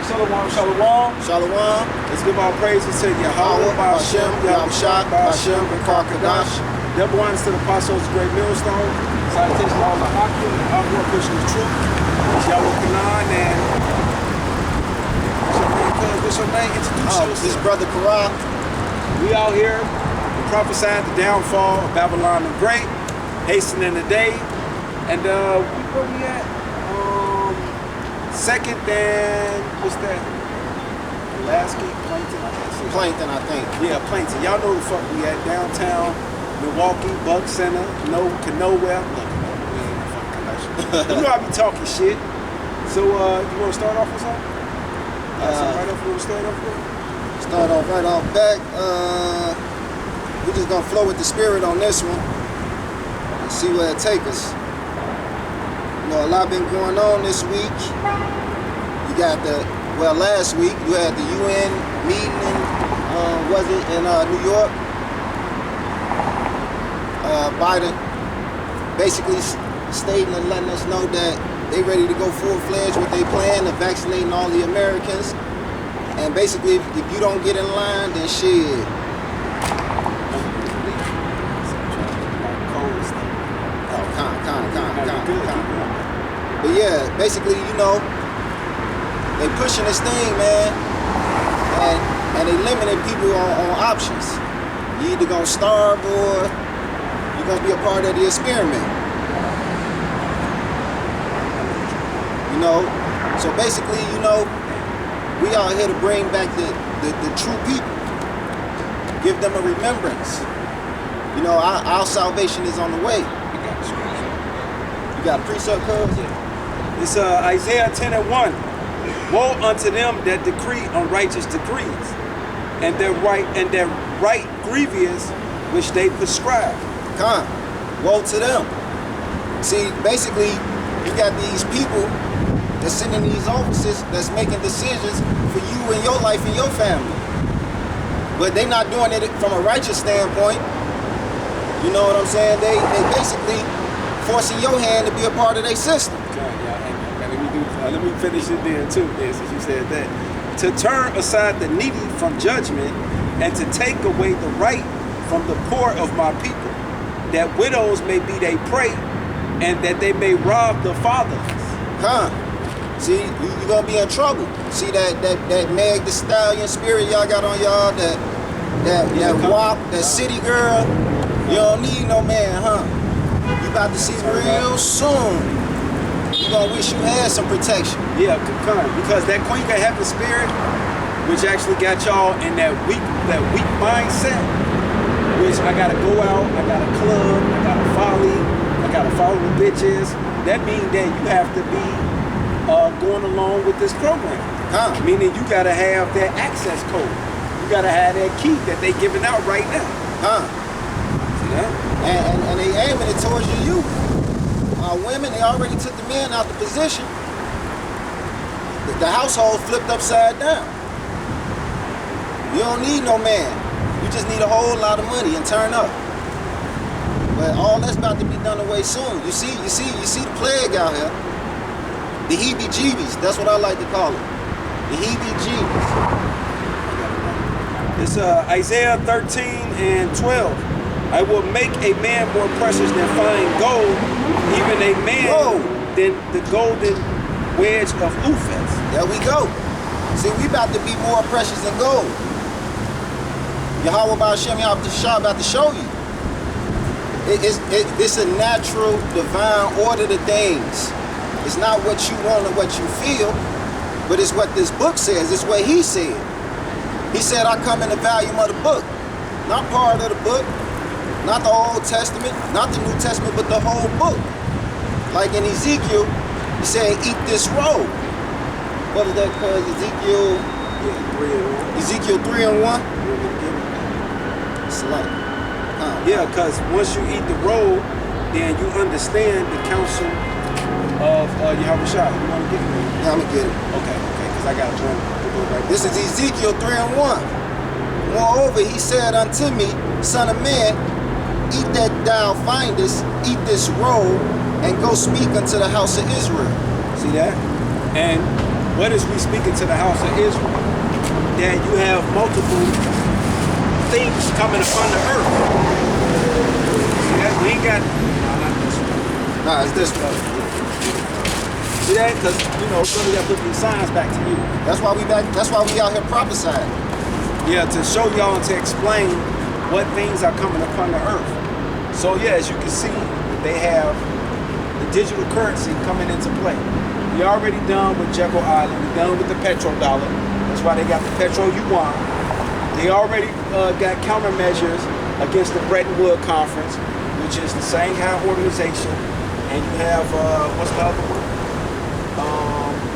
Shalom, shalom. Shalom. Let's give our praises to Yahweh, Ba'ashem, Yahushua, Ba'ashem, and Karkadash. Double honors to the apostles of Great Millstone. Salutations to all the Hakim and Outward pushing the truth. It's Yahweh Kanan and what's your name? Introduce yourself. This brother Karan. We out here prophesying the downfall of Babylon the Great, hastening the day. And where we at? Second than, what's that? Pulaski, Plankton, I think. Yeah, Plankton. Y'all know the fuck we at. Downtown, Milwaukee, Buck Center, to nowhere. Look, we ain't no fucking connection. You know I be talking shit. So, you want to start off with something? Right off, you want to start off with? Start off right off back. We're just going to flow with the spirit on this one and see where it takes us. You know, a lot been going on this week. You got last week you had the UN meeting in New York. Biden basically stating and letting us know that they ready to go full-fledged with their plan of vaccinating all the Americans. And basically, if you don't get in line, then shit. But yeah, basically, you know, they pushing this thing, man, and they limiting people on options. You either gonna starve or you're gonna be a part of the experiment. You know, so basically, you know, we are here to bring back the true people, give them a remembrance. You know, our salvation is on the way. You got a precept code? It's Isaiah 10:1. Woe unto them that decree unrighteous decrees, and their right grievous which they prescribe. Woe to them. See, basically, you got these people that's sitting in these offices that's making decisions for you and your life and your family. But they not doing it from a righteous standpoint. You know what I'm saying? They basically forcing your hand to be a part of their system. Let me finish it there too, since you said that. To turn aside the needy from judgment and to take away the right from the poor of my people, that widows may be their prey and that they may rob the fatherless. See, you're gonna be in trouble. See that Meg the Stallion spirit y'all got on y'all, that WAP, that city girl, you don't need no man, You about to see real soon. You gonna wish you had some protection. Yeah, because that Queen got heaven spirit, which actually got y'all in that weak mindset, which I gotta go out, I gotta club, I gotta follow the bitches. That means that you have to be going along with this program. Meaning you gotta have that access code. You gotta have that key that they giving out right now. See that? And they aiming it towards you. Women, they already took the men out the position. The household flipped upside down. You don't need no man. You just need a whole lot of money and turn up. But all that's about to be done away soon. You see the plague out here. The heebie-jeebies, that's what I like to call it. The heebie-jeebies. It's Isaiah 13:12. I will make a man more precious than fine gold, even a man than the golden wedge of Uphaz. There we go. See, we about to be more precious than gold. Yahweh Ba'ashem Yahushua about to show you. It's a natural, divine order to things. It's not what you want or what you feel, but it's what this book says. It's what he said. He said, I come in the volume of the book, not part of the book. Not the Old Testament, not the New Testament, but the whole book. Like in Ezekiel, he said, eat this roll. What is that called? Ezekiel 3:1? It's like, yeah, because once you eat the roll, then you understand the counsel of Yahushua. You want to get it? Yeah, I'm going to get it. Okay, because I got to go right. This is Ezekiel 3:1. Moreover, he said unto me, Son of man, eat that thou findest, eat this roll, and go speak unto the house of Israel. See that? And What is we speaking to the house of Israel? That you have multiple things coming upon the earth. See that? We ain't got. No, not this one. Nah, it's this one. See that? Because, somebody got to put these signs back to you. That's why we out here prophesying. Yeah, to show y'all and to explain what things are coming upon the earth. So yeah, as you can see, they have the digital currency coming into play. We already done with Jekyll Island. We done with the petrodollar. That's why they got the petro yuan. They already got countermeasures against the Bretton Woods Conference, which is the Shanghai Organization. And you have, what's the other one?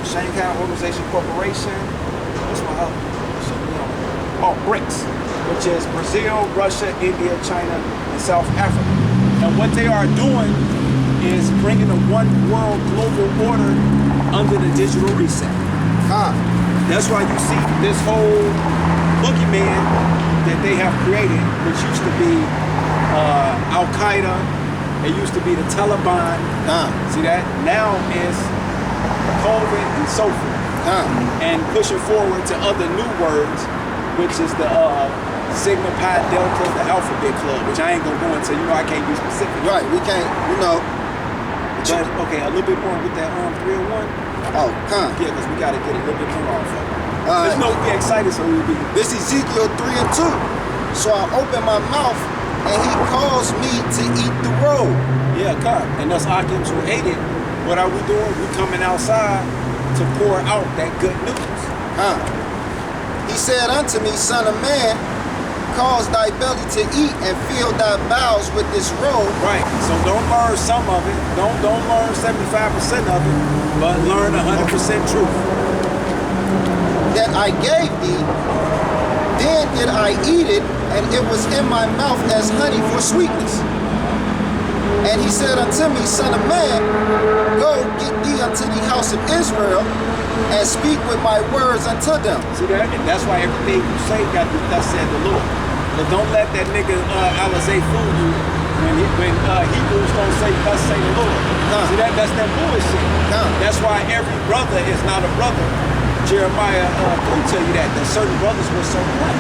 Shanghai Organization Corporation. What's my other one? Oh, BRICS, which is Brazil, Russia, India, China, and South Africa. And what they are doing is bringing a one world global order under the digital reset. That's why you see this whole boogeyman that they have created, which used to be Al-Qaeda, it used to be the Taliban. See that? Now it's COVID and so forth. And pushing forward to other new words, which is the Sigma Pi Delta, the Alphabet Club, which I ain't gonna go into. I can't be specific. Right, we can't, But okay, a little bit more with that 301. Oh, Yeah, because we gotta get a little bit more off of it. There's no be excited, so we'll be. This Ezekiel 3 and 2. So I open my mouth, and he calls me to eat the roll. Yeah, God. And us Akims who hate it, what are we doing? We coming outside to pour out that good news. He said unto me, Son of man, cause thy belly to eat and fill thy bowels with this roll. Right. So don't learn some of it. Don't learn 75% of it, but learn 100% truth. That I gave thee, then did I eat it, and it was in my mouth as honey for sweetness. And he said unto me, Son of man, go get thee unto the house of Israel, and speak with my words unto them. See that? And that's why everything you say got to be thus said the Lord. But don't let that nigga Alizé fool you when Hebrews don't say thus say the Lord. See that? That's that bullshit. That's why every brother is not a brother. Jeremiah will tell you that certain brothers were certain plant.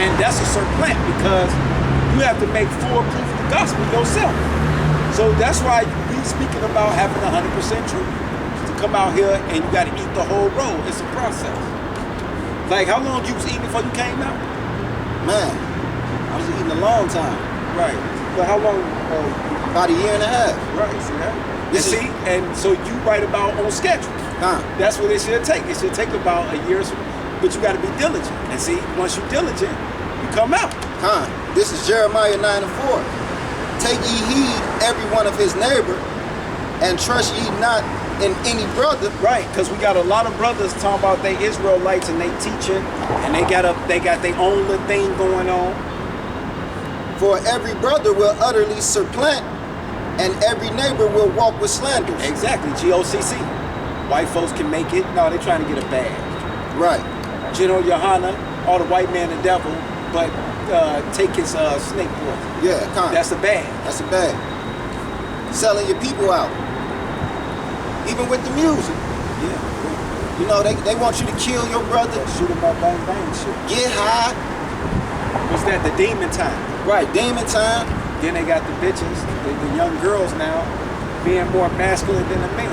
And that's a certain plant because you have to make full proof of the gospel yourself. So that's why we speaking about having 100% truth. Come out here and you got to eat the whole roll. It's a process. Like, how long you was eating before you came out? Man, I was eating a long time. Right. But how long? About a year and a half. Right. See that? And so you write about on schedule. That's what it should take. It should take about a year, but you got to be diligent. And see, once you're diligent, you come out. This is Jeremiah 9 and 4. Take ye heed every one of his neighbor, and trust ye not in any brother. Right, because we got a lot of brothers talking about they Israelites and they teaching and they got their own little thing going on. For every brother will utterly supplant, and every neighbor will walk with slanders. Exactly, GOCC. White folks can make it. No, they're trying to get a badge. Right. General Yohana, all the white man the devil, but take his snake poison. Yeah, that's a bad. That's a bad. Selling your people out. Even with the music. Yeah. They want you to kill your brother. Shoot him up, bang, bang, shit. Get high. What's that? The demon time. Right, demon time. Then they got the bitches, the young girls now, being more masculine than a man.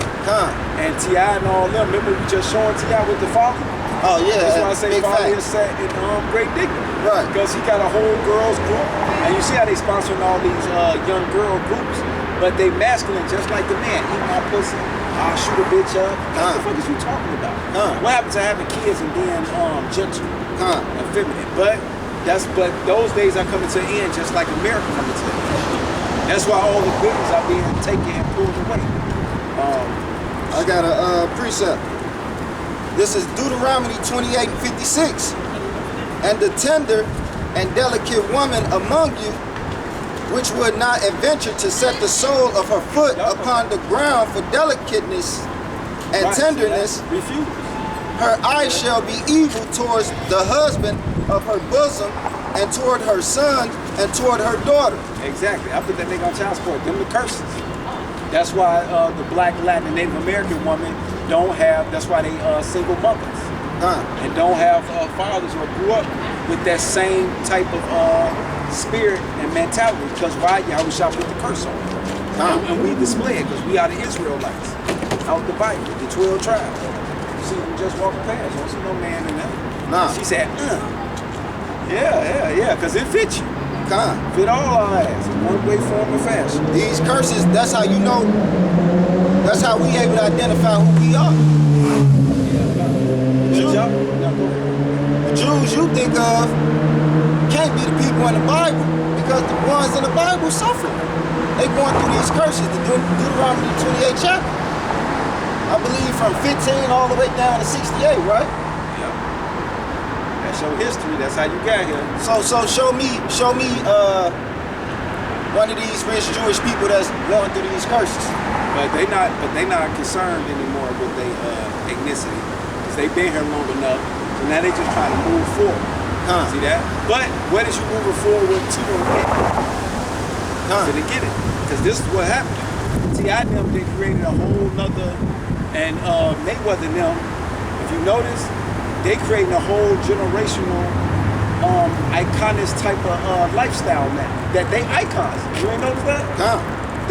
And T.I. and all them. Remember we just showing T.I. with the father? Oh yeah, that's why I say father is set in great dignity. Right. Because he got a whole girls group. And you see how they sponsoring all these young girl groups. But they masculine just like the man. Eat my pussy. I'll shoot a bitch up. What the fuck is you talking about? What happens to having kids and being gentle and feminine? But those days are coming to an end just like America coming to an end. That's why all the goodies are being taken and pulled away. I got a precept. This is Deuteronomy 28 and 56. And the tender and delicate woman among you, which would not adventure to set the sole of her foot upon the ground for delicateness and tenderness, her eyes shall be evil towards the husband of her bosom, and toward her son, and toward her daughter. Exactly. I put that nigga on child support. Them the curses. That's why the black, Latin, and Native American woman don't have, that's why they single mothers. And don't have fathers or grew up with that same type of spirit and mentality. Because why? Yahushua put the curse on them. And we display it because we are the Israelites. Out the Bible, the 12 tribes. You see them just walking past. You don't see no man in that. She said, yeah, because it fits you. Fit all our ass in one way, form, or fashion. These curses, that's how you know, that's how we able to identify who we are. The Jews you think of can't be the people in the Bible because the ones in the Bible suffer. They going through these curses, the Deuteronomy 28 chapter. I believe from 15 all the way down to 68, right? That's your history. That's how you got here. So show me one of these rich Jewish people that's going through these curses. But they not concerned anymore with their ethnicity because they've been here long enough. So now they just trying to move forward. See that? But what is you moving forward to get? To get it? Because this is what happened. T.I. them, they created a whole nother, and Mayweather them, if you notice, they creating a whole generational iconist type of lifestyle now. That they icons. You ain't noticed that?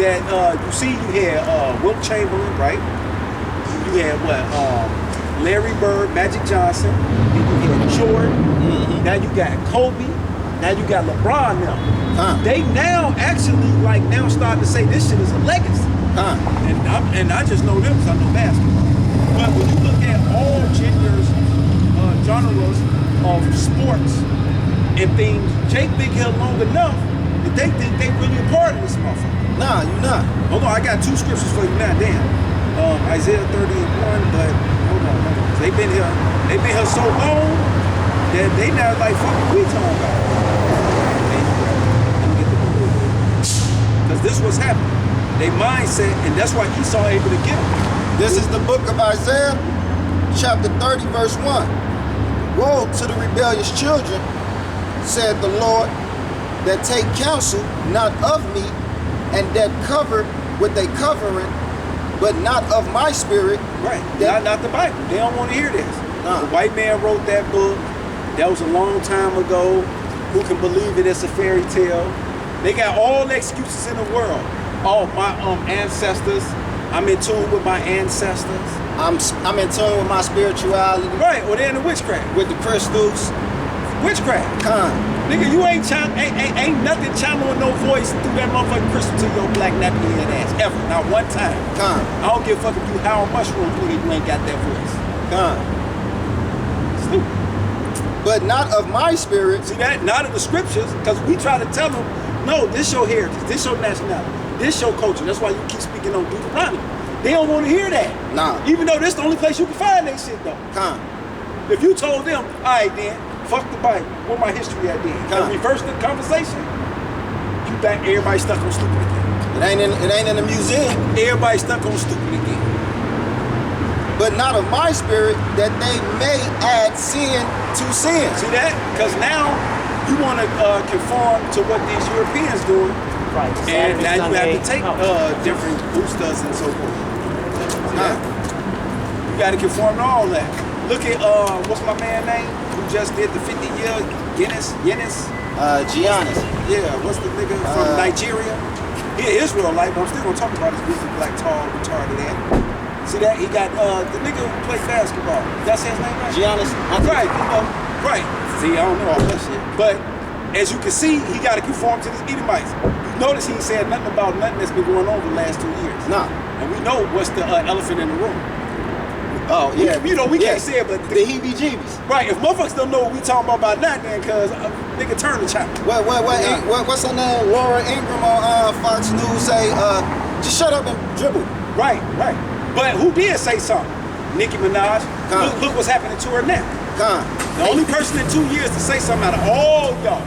That you see, you had Wilt Chamberlain, right? You had what? Larry Bird, Magic Johnson. Then you had Jordan. Now you got Kobe. Now you got LeBron now. They now actually now starting to say this shit is a legacy. And I just know them because I know basketball. But when you look at all genres of sports and things, Jake been here long enough that they think they really a part of this motherfucker. Nah, you not. Hold on, I got 2 scriptures for you now. Damn. Isaiah 30:1, but hold on. They've been here so long that they now like, fuck what we talking about. Let me get the book. Because this was happening. They mindset, and that's why Esau able to get them. This is the book of Isaiah, chapter 30, verse 1. Woe to the rebellious children, said the Lord, that take counsel not of me, and that cover with a covering, but not of my spirit. Right, not the Bible. They don't want to hear this. The white man wrote that book. That was a long time ago. Who can believe it? It's a fairy tale. They got all the excuses in the world. Oh, my ancestors. I'm in tune with my ancestors. I'm in tune with my spirituality. Right, or they're in the witchcraft. With the crystals. Witchcraft. Nigga, you ain't nothing channeling no voice through that motherfucking crystal to your black nappy head ass. Ever. Not one time. I don't give a fuck if you how mushrooms, nigga, you ain't got that voice. Stupid. But not of my spirit. See that? Not of the scriptures, because we try to tell them, no, this your heritage, this your nationality, this your culture. That's why you keep speaking on Deuteronomy. They don't want to hear that. Even though this the only place you can find that shit though. If you told them, all right then, fuck the Bible, what my history at then? And reverse the conversation, you back everybody stuck on stupid again. It ain't in the museum. Everybody stuck on stupid again. But not of my spirit, that they may add sin to sin. See that? Because now you want to conform to what these Europeans doing. Right. And now you have to take different boosters and so forth. You got to conform to all that. Look at what's my man name who just did the 50-year Giannis. Giannis. Yeah, what's the nigga from Nigeria? He an Israelite, but I'm still gonna talk about his big black tall retarded ass. See that? He got the nigga who played basketball. That's his name, right? Giannis. Right. Right. See, I don't know all that shit, but as you can see, he got to conform to these Edomites. You notice he said nothing about nothing that's been going on the last 2 years. And we know what's the elephant in the room. Oh, yeah. We can't say it, but the heebie-jeebies. Right, if motherfuckers don't know what we talking about now, then, because nigga turn the channel. What's her name? Laura Ingraham on Fox News say, just shut up and dribble. Right. But who did say something? Nicki Minaj. Look what's happening to her now. The only person in 2 years to say something out of all y'all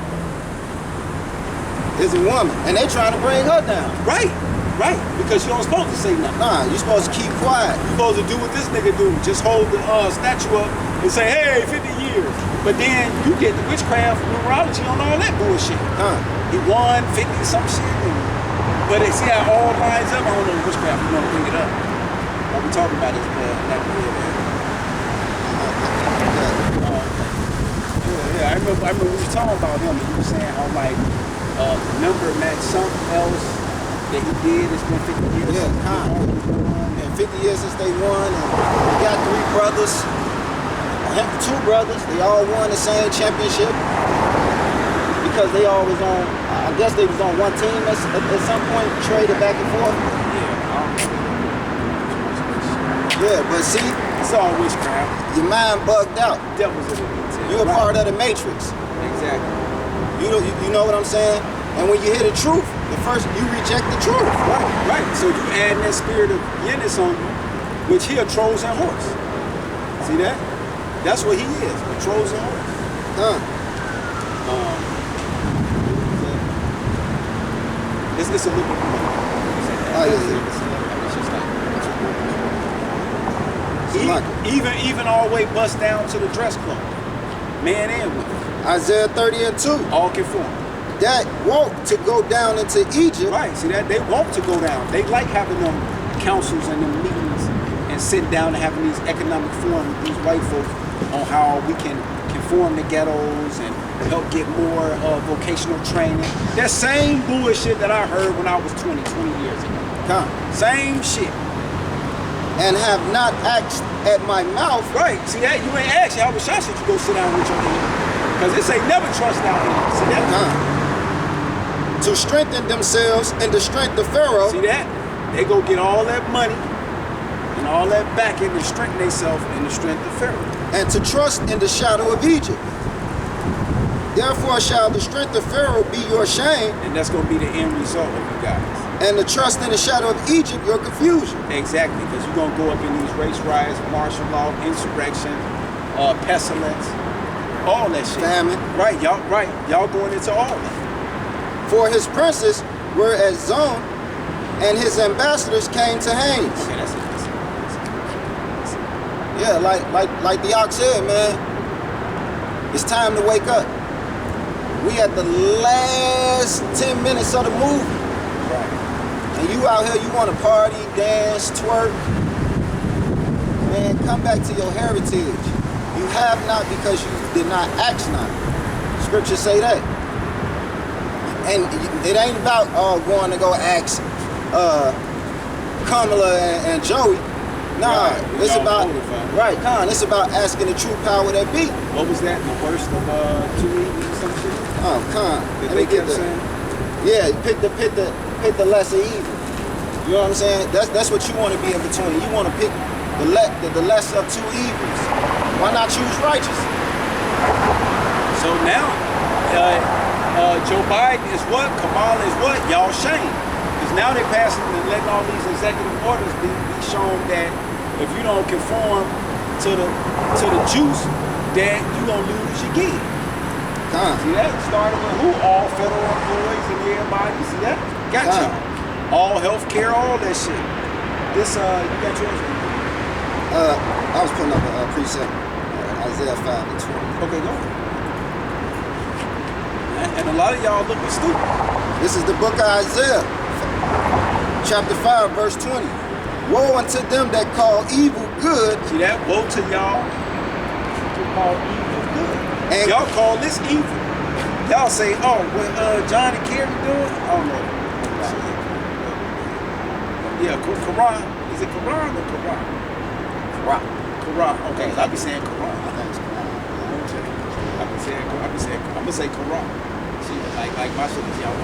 is a woman, and they trying to bring her down. Right, because you don't supposed to say nothing. You're supposed to keep quiet. You're supposed to do what this nigga do, just hold the statue up and say, hey, 50 years. But then you get the witchcraft, numerology on all that bullshit. He won 50 some shit. But they see how it all lines up. I don't know the witchcraft, you want to bring it up. What we talking about is that player there. Yeah, I remember we was talking about him, and you were saying how like number match something else that he did. It's been 50 years. Yeah, and 50 years since they won, and he got 3 brothers, 2 brothers. They all won the same championship because they all was on. I guess they was on one team at some point, traded back and forth. Yeah, but see, It's all witchcraft. your mind bugged out. Devils in the detail. You're a part of the matrix. Exactly. You know what I'm saying? And when you hear the truth, you reject the truth. Right. So you add that spirit of Yennis on you, which he a Trojan horse. See that? That's what he is, a Trojan horse. Huh. It's a little bit more. Even all the way bust down to the dress clothes, man and woman, Isaiah 30:2. all conform. That walk to go down into Egypt. Right, see that? They want to go down. They like having them councils and them meetings and sitting down and having these economic forums with these white folks on how we can conform the ghettos and help get more vocational training. That same bullshit that I heard when I was 20 years ago. Huh. Same shit. And have not asked at my mouth. Right, see that? You ain't asked. I was shocked that you go sit down with your hand. Because this ain't never trust out here. See that? To strengthen themselves in the strength of Pharaoh. See that? They go get all that money and all that backing to strengthen themselves in the strength of Pharaoh. And to trust in the shadow of Egypt. Therefore shall the strength of Pharaoh be your shame. And that's going to be the end result of you guys. And the trust in the shadow of Egypt, your confusion. Exactly, because you're going to go up in these race riots, martial law, insurrection, pestilence, all that shit. Famine. Right, y'all going into all that. For his princes were at Zon, and his ambassadors came to Hanes. Okay, that's it. Yeah, like the ox said, man, it's time to wake up. We at the last 10 minutes of the movie. Right. And you out here, you want to party, dance, twerk. Man, come back to your heritage. You have not because you did not ask not. Scriptures say that. And it ain't about going to go ask Kamala and Joey. Nah, Right. it's Y'all about voted, right, Con. It's about asking the true power that be. What was that? The worst of 2 evenings or some shit? Oh, Con. That Let me they get kept the saying? yeah. Pick the lesser evil. You know what I'm saying? That's what you want to be in between. You want to pick the lesser of 2 evils. Why not choose righteous? So now, Joe Biden is what? Kamala is what? Y'all shame. Because now they're passing and letting all these executive orders be shown that if you don't conform to the juice, then you gonna lose your gig. See that? Started with who? All federal employees and everybody. See that? Got you. All health care, all that shit. This you got yours? I was putting up a precept, Isaiah 5:20. Okay, go. And a lot of y'all looking stupid. This is the book of Isaiah, chapter 5, verse 20. Woe unto them that call evil good. See that? Woe to y'all who call evil good. And Y'all call this evil. Y'all say, oh, what John and Kerry doing? Oh no. Yeah, Quran. Is it Quran or Quran? Quran. Okay, I be saying Quran. I'm gonna say Quran. See, like my shit is y'all.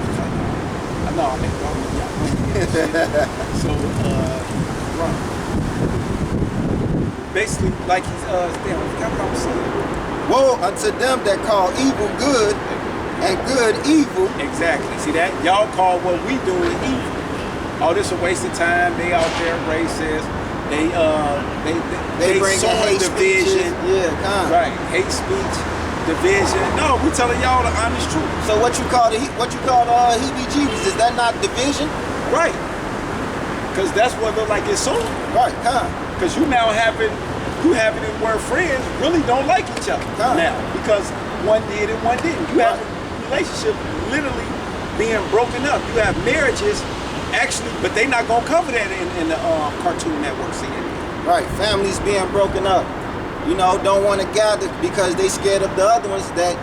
I know I make wrong with y'all. So Quran. Basically, like he's damn, I forgot what I was saying. woe unto them that call evil good and good evil. Exactly. See that? Y'all call what we doing evil. Oh, this a waste of time. They out there racist. They bring sowing hate division. speeches. Yeah, Right. Hate speech, division. No, we telling y'all the honest truth. So what you call heebie-jeebies, is that not division? Right. Because that's what look like it's sown. Right, Because you now having it where friends really don't like each other now. Because one did and one didn't. You have a relationship literally being broken up. You have marriages actually, but they not gonna cover that in the Cartoon Network CNN. Right, families being broken up. You know, don't want to gather because they scared of the other ones that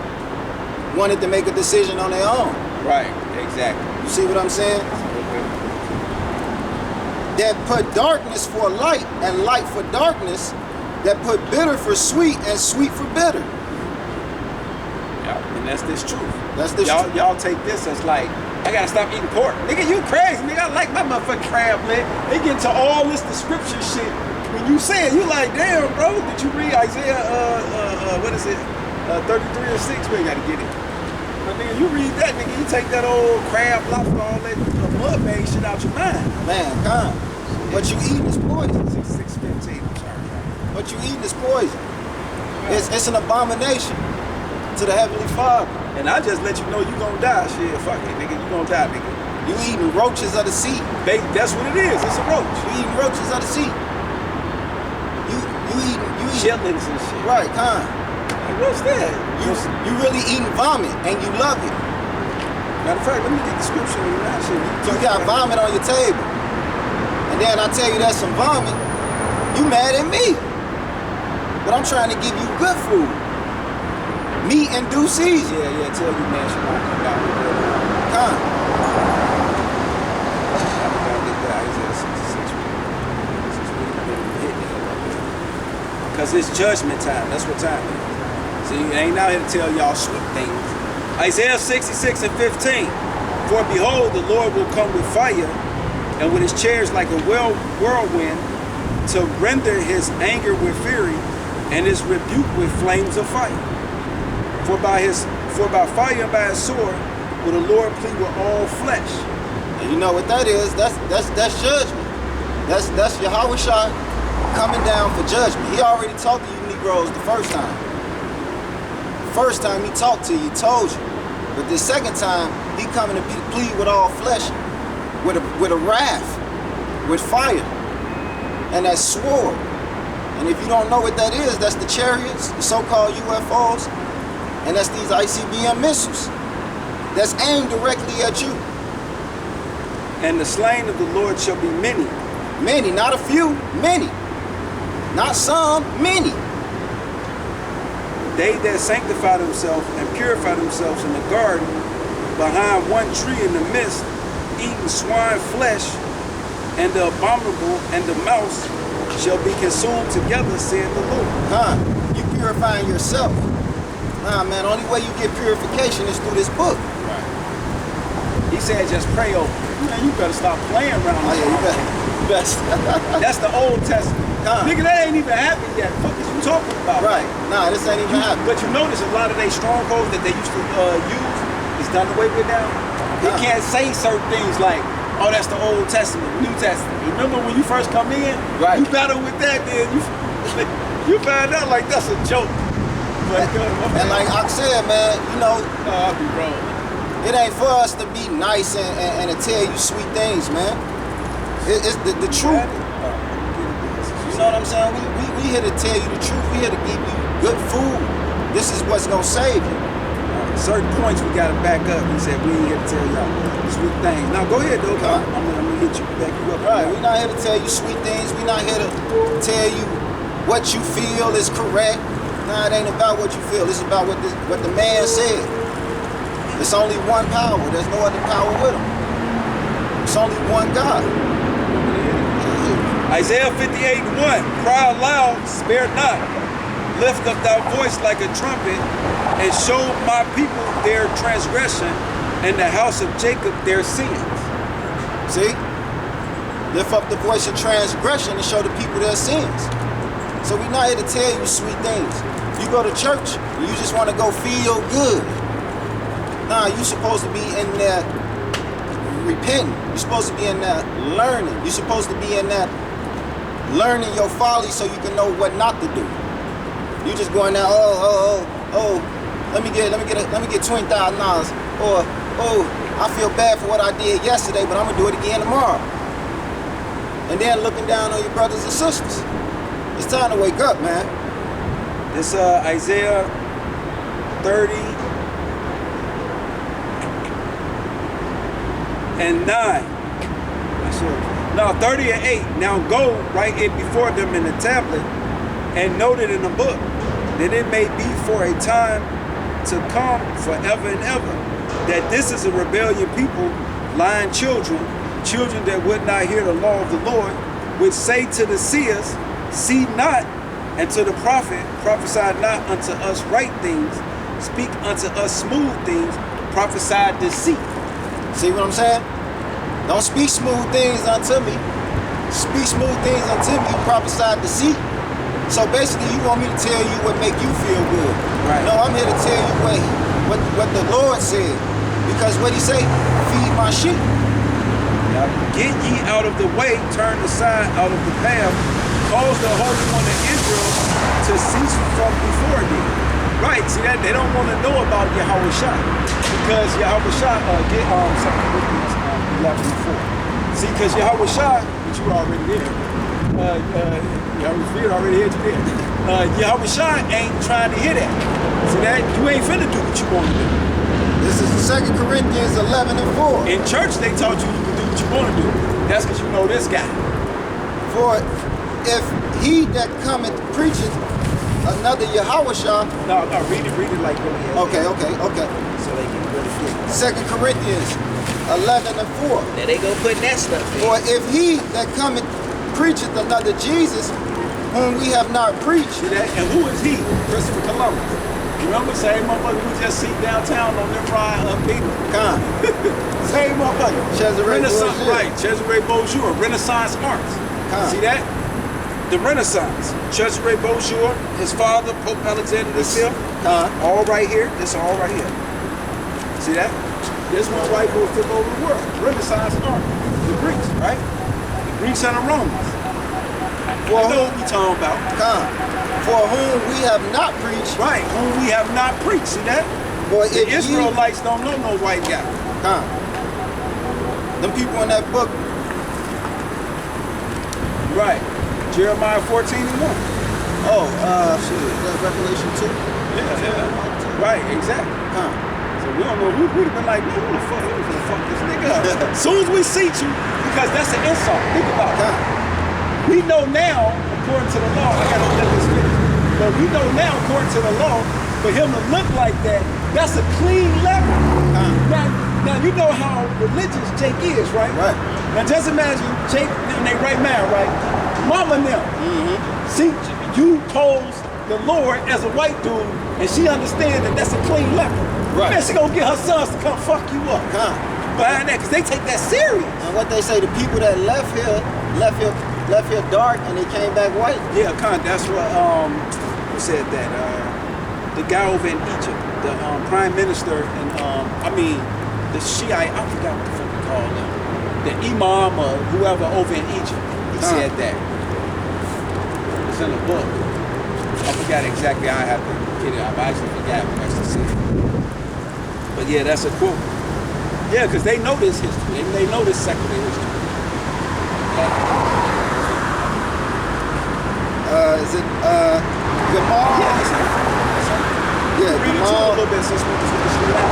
wanted to make a decision on their own. Right, exactly. You see what I'm saying? That put darkness for light and light for darkness, that put bitter for sweet and sweet for bitter. Yeah, and that's this truth. That's the y'all, truth. y'all take this as like, I gotta stop eating pork. Nigga, you crazy. Nigga, I like my motherfucking crab leg. They get into all this description shit. When you say it, you like, damn, bro, did you read Isaiah, what is it? 33 or 6? We ain't gotta get it. But nigga, you read that, nigga, you take that old crab, lobster, all that mud bag shit out your mind. Man, come. What you eating is poison. 6:15, I'm sorry. What you eating is poison. It's an abomination to the Heavenly Father. And I just let you know you gonna die. Shit, fuck it, nigga, you gonna die, nigga. You eating roaches of the sea. That's what it is. It's a roach. You eating roaches of the sea. You eating Chitlins and shit. right, con. Like, what's that? You really eating vomit and you love it. Matter of fact, let me get the scripture on that shit. You got vomit on your table. And then I tell you that's some vomit, you mad at me. But I'm trying to give you good food. Meat in due season. Yeah, tell you, man, she might come out with that. Con. Because it's judgment time. That's what time it is. See, I ain't out here to tell y'all sweet things. Isaiah 66 and 15. For behold, the Lord will come with fire, and with his chariots like a whirlwind, to render his anger with fury, and his rebuke with flames of fire. For by fire and by his sword will the Lord plead with all flesh. And you know what that is? That's judgment. That's Yahweh Shai coming down for judgment. He already talked to you Negroes the first time. The first time he talked to you, he told you. But the second time, he coming to plead with all flesh, with a wrath, with fire, and that sword. And if you don't know what that is, that's the chariots, the so-called UFOs, and that's these ICBM missiles that's aimed directly at you. And the slain of the Lord shall be many. Many, not a few, many. Not some, many. They that sanctify themselves and purify themselves in the garden, behind one tree in the midst, eating swine flesh, and the abominable and the mouse shall be consumed together, saith the Lord. You purifying yourself. Nah, man, only way you get purification is through this book. Right. He said just pray over it. Man, you better stop playing around. Oh, yeah, you better. That's the Old Testament. Nigga, that ain't even happened yet. What is you talking about? Right. Nah, this ain't even happening. But you notice a lot of they strongholds that they used to use is done away with now. They can't say certain things like, oh, that's the Old Testament, New Testament. Remember when you first come in? Right. You battle with that, then you find out like that's a joke. But, and like I said, man, you know, I'll be wrong. it ain't for us to be nice and to tell you sweet things, man. It's the truth. You know what I'm saying? We here to tell you the truth. We here to give you good food. This is what's gonna save you. Certain points we gotta back up. He said we ain't here to tell y'all sweet things. Now go ahead though. I'm gonna hit you, back you up. Right, we're not here to tell you sweet things. We're not here to tell you what you feel is correct. Nah, it ain't about what you feel. It's about what the man said. It's only one power. There's no other power with him. It's only one God. Isaiah 58:1. Cry aloud, spare not. Lift up thy voice like a trumpet, and show my people their transgression, and the house of Jacob their sins. See? Lift up the voice of transgression and show the people their sins. So we're not here to tell you sweet things. You go to church, and you just want to go feel good. Nah, you're supposed to be in there repenting. You're supposed to be in there learning. You're supposed to be in there learning your folly so you can know what not to do. You just going there, let me get $20,000, or I feel bad for what I did yesterday, but I'm gonna do it again tomorrow. And then looking down on your brothers and sisters. It's time to wake up, man. It's Isaiah 30 and 9. No, 30 and 8. Now go write it before them in the tablet and note it in the book, that it may be for a time to come forever and ever, that this is a rebellion people, lying children, children that would not hear the law of the Lord, which say to the seers, see not, and to the prophet, prophesy not unto us right things, speak unto us smooth things, prophesy deceit. See what I'm saying? Don't speak smooth things unto me. Speak smooth things unto me, prophesy deceit. So basically, you want me to tell you what make you feel good. Right. No, I'm here to tell you what the Lord said. Because what he say, feed my sheep. Now, get ye out of the way, turn aside out of the path, cause the Holy One of Israel to cease from before thee. Right, see that they don't want to know about Yahweh Shah, because Yahweh Shah get 2 Corinthians 11:4. See, because Yahweh Shah, which you already did, Yahweh Spirit already had you there. Yahweh Shah ain't trying to hear that. See that you ain't finna do what you want to do. This is 2 Corinthians 11:4. In church, they taught you can do what you want to do. That's because you know this guy. For if he that cometh preacheth another Yahushua. No, read it like really is. Okay. So they can really feel it. 2 Corinthians 11:4. There they go putting that stuff in. For if he that cometh preacheth another Jesus, whom we have not preached. See that? And who is he? Christopher Columbus. Remember, same motherfucker we just see downtown on their ride up Peter. Con. Same motherfucker. Cesare Renaissance, Borgia. right? Cesare Borgia, Renaissance arts. Huh. See that? The Renaissance. Cesare Borgia, his father, Pope Alexander V. All right here. This all right here. See that? This one white boy took over the world. Renaissance art. The Greeks, right? The Greeks and the Romans. For You know whom, what we talking about. for whom we have not preached. Right, whom we have not preached. See that? For The if Israelites don't know no white guy. them people in that book. Right. Jeremiah 14:1. Oh, that Revelation 2. Yeah. Right, exactly. So we don't know. We'd have been like, man, who the fuck this nigga up? As soon as we see you, because that's an insult. Think about it. We know now, according to the law, I gotta let this finish. But we know now, according to the law, for him to look like that, that's a clean level. Now you know how religious Jake is, right? Right. Now just imagine Jake and they right now, right? Mama now. See, you pose the Lord as a white dude, and she understands that that's a clean level. Right. Man, she gonna get her sons to come fuck you up. Behind that, because they take that serious. And what they say, the people that left here dark and they came back white. Yeah, that's what, who said that? The guy over in Egypt, the prime minister, and the Shiite, I forgot what the fuck they call them. The imam or whoever over in Egypt, he said that. It's in the book. I forgot exactly, I have to get it. I actually forgot what else to say. But yeah, that's a quote. Yeah, because they know this history. They know this secular history. Is it Gamal? Yeah, Yeah, read it to a Gamal. little bit since we slow down.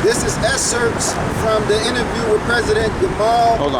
This is excerpts from the interview with President Gamal. Hold on.